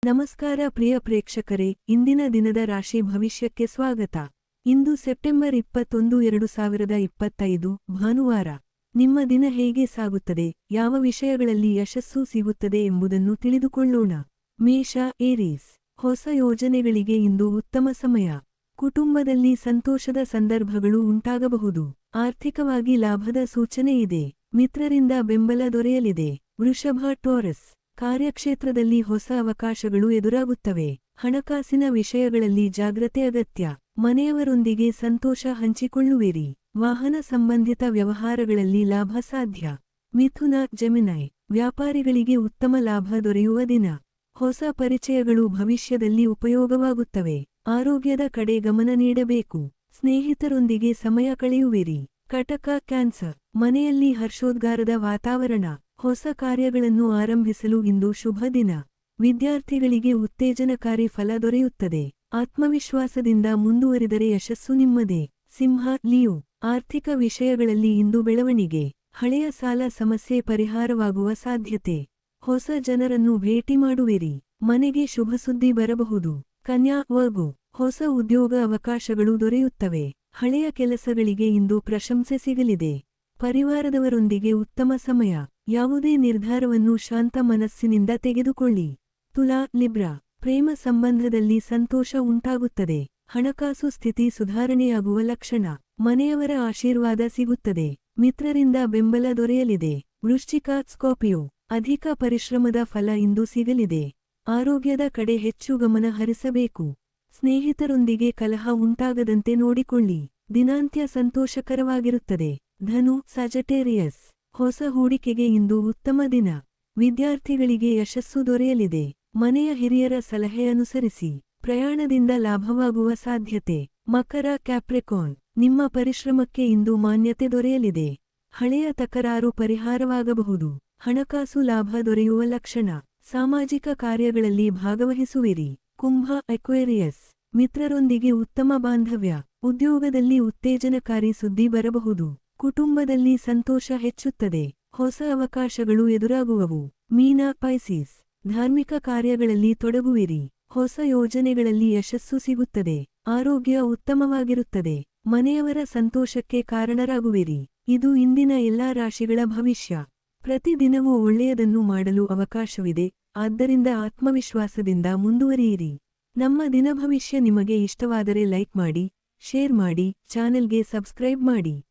ನಮಸ್ಕಾರ ಪ್ರಿಯ ಪ್ರೇಕ್ಷಕರೇ, ಇಂದಿನ ದಿನದ ರಾಶಿ ಭವಿಷ್ಯಕ್ಕೆ ಸ್ವಾಗತ. ಇಂದು ಸೆಪ್ಟೆಂಬರ್ 21, 2025 ಭಾನುವಾರ. ನಿಮ್ಮ ದಿನ ಹೇಗೆ ಸಾಗುತ್ತದೆ, ಯಾವ ವಿಷಯಗಳಲ್ಲಿ ಯಶಸ್ಸು ಸಿಗುತ್ತದೆ ಎಂಬುದನ್ನು ತಿಳಿದುಕೊಳ್ಳೋಣ. ಮೇಷ, ಏರೀಸ್. ಹೊಸ ಯೋಜನೆಗಳಿಗೆ ಇಂದು ಉತ್ತಮ ಸಮಯ. ಕುಟುಂಬದಲ್ಲಿ ಸಂತೋಷದ ಸಂದರ್ಭಗಳು ಉಂಟಾಗಬಹುದು. ಆರ್ಥಿಕವಾಗಿ ಲಾಭದ ಸೂಚನೆ ಇದೆ. ಮಿತ್ರರಿಂದ ಬೆಂಬಲ ದೊರೆಯಲಿದೆ. ವೃಷಭ, ಟೋರಸ್. ಕಾರ್ಯಕ್ಷೇತ್ರದಲ್ಲಿ ಹೊಸ ಅವಕಾಶಗಳು ಎದುರಾಗುತ್ತವೆ. ಹಣಕಾಸಿನ ವಿಷಯಗಳಲ್ಲಿ ಜಾಗ್ರತೆ ಅಗತ್ಯ. ಮನೆಯವರೊಂದಿಗೆ ಸಂತೋಷ ಹಂಚಿಕೊಳ್ಳುವಿರಿ. ವಾಹನ ಸಂಬಂಧಿತ ವ್ಯವಹಾರಗಳಲ್ಲಿ ಲಾಭ ಸಾಧ್ಯ. ಮಿಥುನ, ಜೆಮಿನೈ. ವ್ಯಾಪಾರಿಗಳಿಗೆ ಉತ್ತಮ ಲಾಭ ದೊರೆಯುವ ದಿನ. ಹೊಸ ಪರಿಚಯಗಳು ಭವಿಷ್ಯದಲ್ಲಿ ಉಪಯೋಗವಾಗುತ್ತವೆ. ಆರೋಗ್ಯದ ಕಡೆ ಗಮನ ನೀಡಬೇಕು. ಸ್ನೇಹಿತರೊಂದಿಗೆ ಸಮಯ ಕಳೆಯುವಿರಿ. ಕಟಕ, ಕ್ಯಾನ್ಸರ್. ಮನೆಯಲ್ಲಿ ಹರ್ಷೋದ್ಗಾರದ ವಾತಾವರಣ. ಹೊಸ ಕಾರ್ಯಗಳನ್ನು ಆರಂಭಿಸಲು ಇಂದು ಶುಭ ದಿನ. ವಿದ್ಯಾರ್ಥಿಗಳಿಗೆ ಉತ್ತೇಜನಕಾರಿ ಫಲ ದೊರೆಯುತ್ತದೆ. ಆತ್ಮವಿಶ್ವಾಸದಿಂದ ಮುಂದುವರಿದರೆ ಯಶಸ್ಸು ನಿಮ್ಮದೇ. ಸಿಂಹ, ಲಿಯೋ. ಆರ್ಥಿಕ ವಿಷಯಗಳಲ್ಲಿ ಇಂದು ಬೆಳವಣಿಗೆ. ಹಳೆಯ ಸಾಲ ಸಮಸ್ಯೆ ಪರಿಹಾರವಾಗುವ ಸಾಧ್ಯತೆ. ಹೊಸ ಜನರನ್ನು ಭೇಟಿ ಮಾಡುವಿರಿ. ಮನೆಗೆ ಶುಭ ಸುದ್ದಿ ಬರಬಹುದು. ಕನ್ಯಾ, ವರ್ಗೋ. ಹೊಸ ಉದ್ಯೋಗ ಅವಕಾಶಗಳು ದೊರೆಯುತ್ತವೆ. ಹಳೆಯ ಕೆಲಸಗಳಿಗೆ ಇಂದು ಪ್ರಶಂಸೆ ಸಿಗಲಿದೆ. ಪರಿವಾರದವರೊಂದಿಗೆ ಉತ್ತಮ ಸಮಯ. ಯಾವುದೇ ನಿರ್ಧಾರವನ್ನು ಶಾಂತ ಮನಸ್ಸಿನಿಂದ ತೆಗೆದುಕೊಳ್ಳಿ. ತುಲಾ, ಲಿಬ್ರಾ. ಪ್ರೇಮ ಸಂಬಂಧದಲ್ಲಿ ಸಂತೋಷ ಉಂಟಾಗುತ್ತದೆ. ಹಣಕಾಸು ಸ್ಥಿತಿ ಸುಧಾರಣೆಯಾಗುವ ಲಕ್ಷಣ. ಮನೆಯವರ ಆಶೀರ್ವಾದ ಸಿಗುತ್ತದೆ. ಮಿತ್ರರಿಂದ ಬೆಂಬಲ ದೊರೆಯಲಿದೆ. ವೃಶ್ಚಿಕ, ಸ್ಕಾರ್ಪಿಯೋ. ಅಧಿಕ ಪರಿಶ್ರಮದ ಫಲ ಇಂದು ಸಿಗಲಿದೆ. ಆರೋಗ್ಯದ ಕಡೆ ಹೆಚ್ಚು ಗಮನ ಹರಿಸಬೇಕು. ಸ್ನೇಹಿತರೊಂದಿಗೆ ಕಲಹ ಉಂಟಾಗದಂತೆ ನೋಡಿಕೊಳ್ಳಿ. ದಿನಾಂತ್ಯ ಸಂತೋಷಕರವಾಗಿರುತ್ತದೆ. ಧನು, ಸಜಟೇರಿಯಸ್. ಹೊಸ ಹೂಡಿಕೆಗೆ ಇಂದು ಉತ್ತಮ ದಿನ. ವಿದ್ಯಾರ್ಥಿಗಳಿಗೆ ಯಶಸ್ಸು ದೊರೆಯಲಿದೆ. ಮನೆಯ ಹಿರಿಯರ ಸಲಹೆ ಅನುಸರಿಸಿ. ಪ್ರಯಾಣದಿಂದ ಲಾಭವಾಗುವ ಸಾಧ್ಯತೆ. ಮಕರ, ಕ್ಯಾಪ್ರಿಕಾರ್ನ್. ನಿಮ್ಮ ಪರಿಶ್ರಮಕ್ಕೆ ಇಂದು ಮಾನ್ಯತೆ ದೊರೆಯಲಿದೆ. ಹಳೆಯ ತಕರಾರು ಪರಿಹಾರವಾಗಬಹುದು. ಹಣಕಾಸು ಲಾಭ ದೊರೆಯುವ ಲಕ್ಷಣ. ಸಾಮಾಜಿಕ ಕಾರ್ಯಗಳಲ್ಲಿ ಭಾಗವಹಿಸುವಿರಿ. ಕುಂಭ, ಅಕ್ವೇರಿಯಸ್. ಮಿತ್ರರೊಂದಿಗೆ ಉತ್ತಮ ಬಾಂಧವ್ಯ. ಉದ್ಯೋಗದಲ್ಲಿ ಉತ್ತೇಜನಕಾರಿ ಸುದ್ದಿ ಬರಬಹುದು. ಕುಟುಂಬದಲ್ಲಿ ಸಂತೋಷ ಹೆಚ್ಚುತ್ತದೆ. ಹೊಸ ಅವಕಾಶಗಳು ಎದುರಾಗುವವು. ಮೀನ, ಪೈಸಿಸ್. ಧಾರ್ಮಿಕ ಕಾರ್ಯಗಳಲ್ಲಿ ತೊಡಗುವಿರಿ. ಹೊಸ ಯೋಜನೆಗಳಲ್ಲಿ ಯಶಸ್ಸು ಸಿಗುತ್ತದೆ. ಆರೋಗ್ಯ ಉತ್ತಮವಾಗಿರುತ್ತದೆ. ಮನೆಯವರ ಸಂತೋಷಕ್ಕೆ ಕಾರಣರಾಗುವಿರಿ. ಇದು ಇಂದಿನ ಎಲ್ಲಾ ರಾಶಿಗಳ ಭವಿಷ್ಯ. ಪ್ರತಿದಿನವೂ ಒಳ್ಳೆಯದನ್ನು ಮಾಡಲು ಅವಕಾಶವಿದೆ, ಆದ್ದರಿಂದ ಆತ್ಮವಿಶ್ವಾಸದಿಂದ ಮುಂದುವರಿಯಿರಿ. ನಮ್ಮ ದಿನ ಭವಿಷ್ಯ ನಿಮಗೆ ಇಷ್ಟವಾದರೆ ಲೈಕ್ ಮಾಡಿ, ಶೇರ್ ಮಾಡಿ, ಚಾನೆಲ್ಗೆ ಸಬ್ಸ್ಕ್ರೈಬ್ ಮಾಡಿ.